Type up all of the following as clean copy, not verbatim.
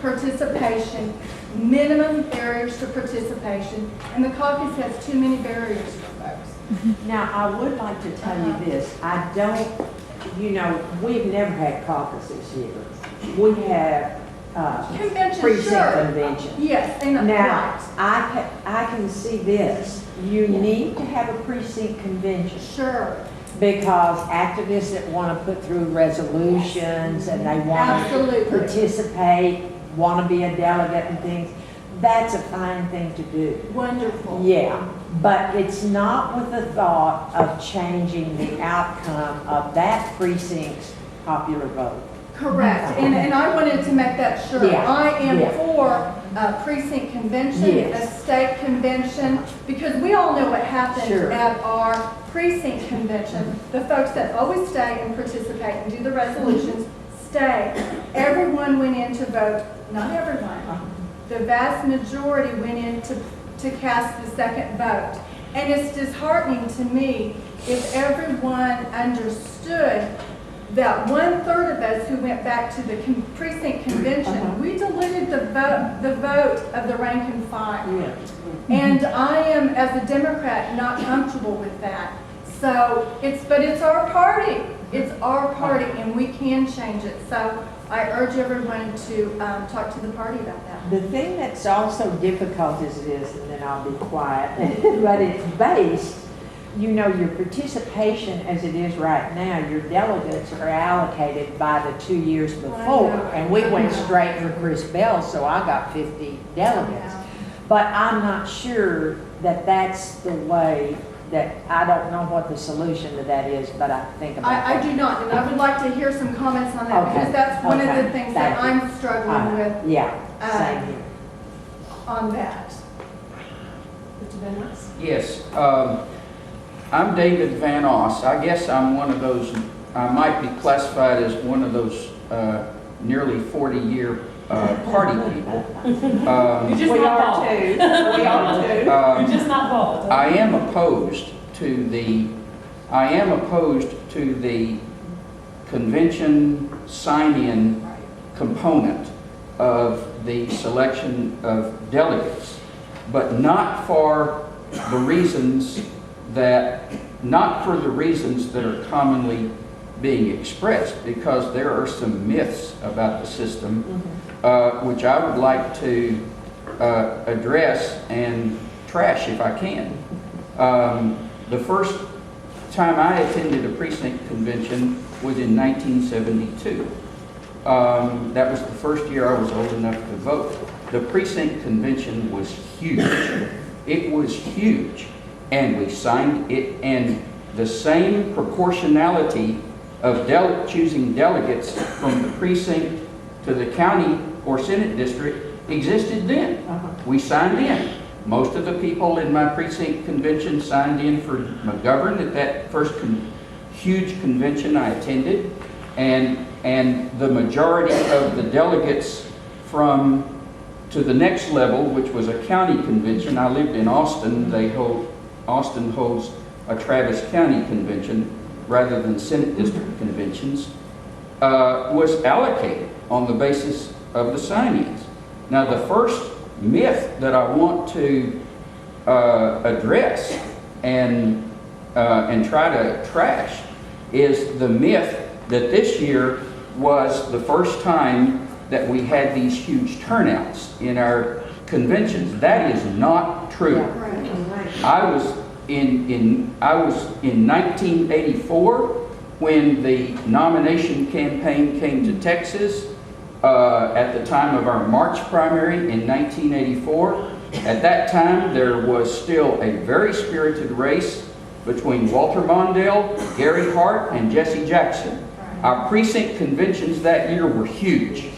participation, minimum barriers to participation, and the caucus has too many barriers for folks. Now, I would like to tell you this. I don't, you know, we've never had caucuses here. We have Convention, precinct sure. convention. Yes, and Now, right. I can see this. You need to have a precinct convention Sure. because activists that want to put through resolutions and they want Absolutely. to participate, want to be a delegate and things, that's a fine thing to do. Wonderful. Yeah, but it's not with the thought of changing the outcome of that precinct's popular vote. Correct, and I wanted to make that sure. Yeah, I am yeah. for a precinct convention, Yes. a state convention, because we all know what happens Sure. at our precinct convention. The folks that always stay and participate and do the resolutions stay. Everyone went in to vote, not everyone. The vast majority went in to cast the second vote. And it's disheartening to me if everyone understood that 1/3 of us who went back to the precinct convention, we diluted the vote of the rank and file. Yeah. And I am, as a Democrat, not comfortable with that. So but it's our party. It's our party, and we can change it. So I urge everyone to talk to the party about that. The thing that's also difficult as it is, and then I'll be quiet, but it's based, you know, your participation as it is right now, your delegates are allocated by the 2 years before. And we went straight for Chris Bell, so I got 50 delegates. But I'm not sure that that's the way that, I don't know what the solution to that is, but I think about I that. do not, and I would like to hear some comments on that, Okay. because that's one of Okay. the things that Thank you. I'm struggling with Yeah, same here. on that. Mr. Van Ness? Yes, I'm David Van Oss. I guess I'm one of those, I might be classified as one of those nearly 40-year party people. You're just We not are bald. too. We are too. You're just not bald. I am opposed to the convention sign-in component of the selection of delegates, but not for the reasons that are commonly being expressed, because there are some myths about the system which I would like to address and trash if I can. The first time I attended a precinct convention was in 1972. That was the first year I was old enough to vote. The precinct convention was huge. It was huge. And we signed it, and the same proportionality of choosing delegates from the precinct to the county or Senate district existed then. We signed in. Most of the people in my precinct convention signed in for McGovern at that first huge convention I attended, and the majority of the delegates to the next level, which was a county convention. I lived in Austin. Austin holds a Travis County convention rather than Senate district conventions, was allocated on the basis of the sign-ins. Now, the first myth that I want to address and try to trash is the myth that this year was the first time that we had these huge turnouts in our conventions. That is not true. I was in 1984 when the nomination campaign came to Texas at the time of our March primary in 1984. At that time, there was still a very spirited race between Walter Mondale, Gary Hart, and Jesse Jackson. Our precinct conventions that year were huge.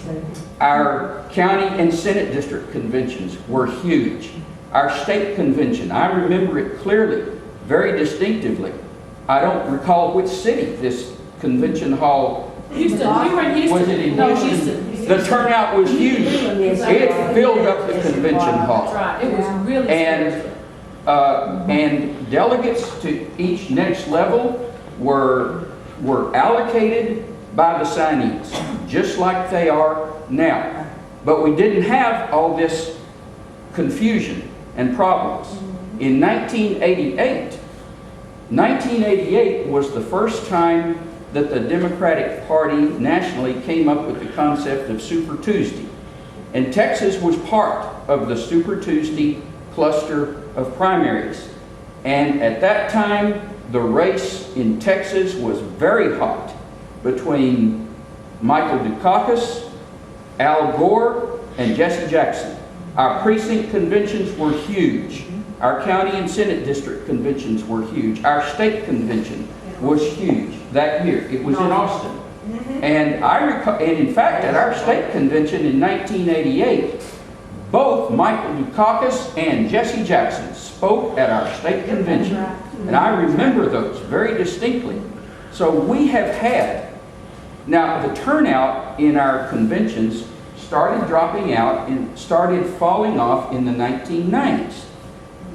Our county and Senate district conventions were huge. Our state convention, I remember it clearly, very distinctly. I don't recall which city this convention hall Houston. You were in Houston. was. It in No, Houston? The turnout was huge. It filled up the convention hall. That's right. It was really And delegates to each next level were allocated by the sign-ins, just like they are now. But we didn't have all this confusion and problems. In 1988 was the first time that the Democratic Party nationally came up with the concept of Super Tuesday. And Texas was part of the Super Tuesday cluster of primaries. And at that time, the race in Texas was very hot between Michael Dukakis, Al Gore, and Jesse Jackson. Our precinct conventions were huge. Our county and Senate district conventions were huge. Our state convention was huge that year. It was in Austin. And in fact, at our state convention in 1988, both Michael Dukakis and Jesse Jackson spoke at our state convention. And I remember those very distinctly. So we have had, now the turnout in our conventions started dropping out and started falling off in the 1990s.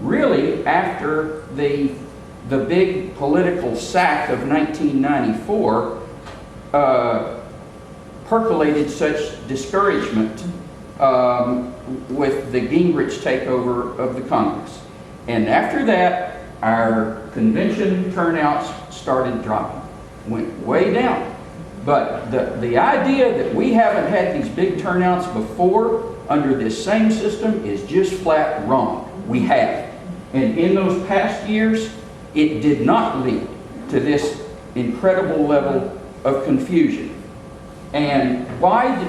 Really, after the big political sack of 1994 percolated such discouragement with the Gingrich takeover of the Congress. And after that, our convention turnouts started dropping, went way down. But the idea that we haven't had these big turnouts before under this same system is just flat wrong. We have. And in those past years, it did not lead to this incredible level of confusion. And why did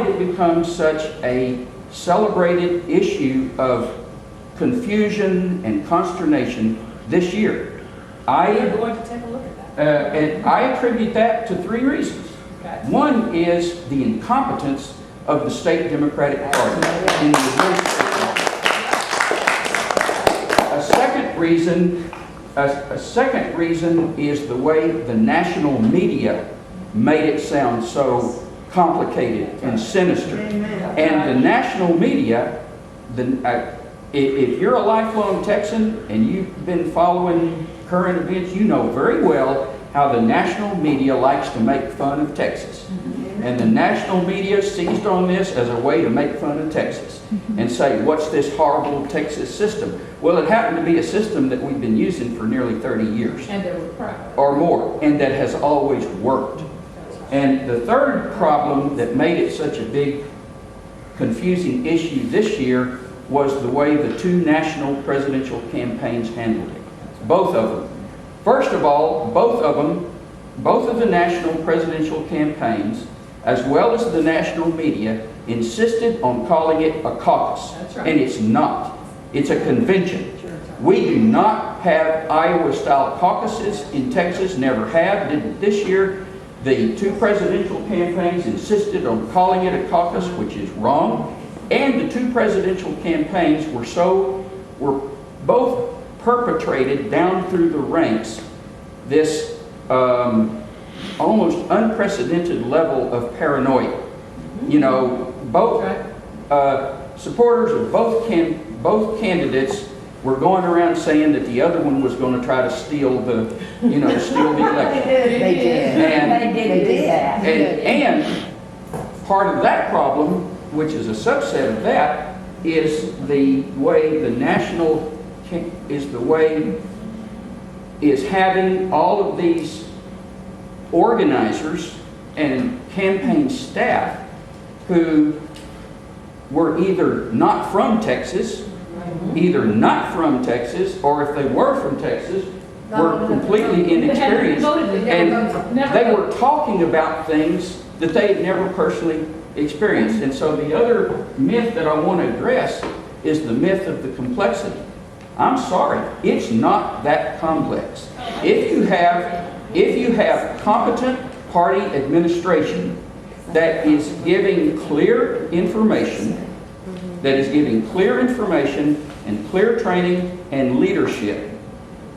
it become such a celebrated issue of confusion and consternation this year? We're going to take a look at that. And I attribute that to three reasons. Okay. One is the incompetence of the state Democratic Party in the administration. A second reason is the way the national media made it sound so complicated and sinister. And the national media, if you're a lifelong Texan and you've been following current events, you know very well how the national media likes to make fun of Texas. And the national media seized on this as a way to make fun of Texas and say, what's this horrible Texas system? Well, it happened to be a system that we've been using for nearly 30 years. And they were proud. Or more, and that has always worked. And the third problem that made it such a big, confusing issue this year was the way the two national presidential campaigns handled it. Both of them. First of all, both of the national presidential campaigns, as well as the national media, insisted on calling it a caucus. That's right. And it's not. It's a convention. We do not have Iowa-style caucuses in Texas, never have, didn't this year. The two presidential campaigns insisted on calling it a caucus, which is wrong. And the two presidential campaigns were both perpetrated down through the ranks this almost unprecedented level of paranoia. You know, both supporters of both candidates were going around saying that the other one was going to try to steal the election. They did. They did that. And part of that problem, which is a subset of that, is the way the national is having all of these organizers and campaign staff who were either not from Texas, or if they were from Texas, were completely inexperienced, and they were talking about things that they had never personally experienced. And so the other myth that I want to address is the myth of the complexity. I'm sorry, it's not that complex. If you have competent party administration that is giving clear information, and clear training and leadership,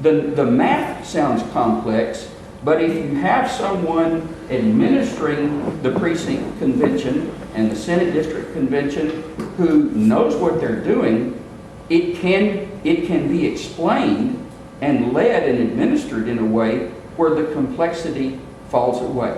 the math sounds complex, but if you have someone administering the precinct convention and the Senate district convention who knows what they're doing, it can be explained and led and administered in a way where the complexity falls away.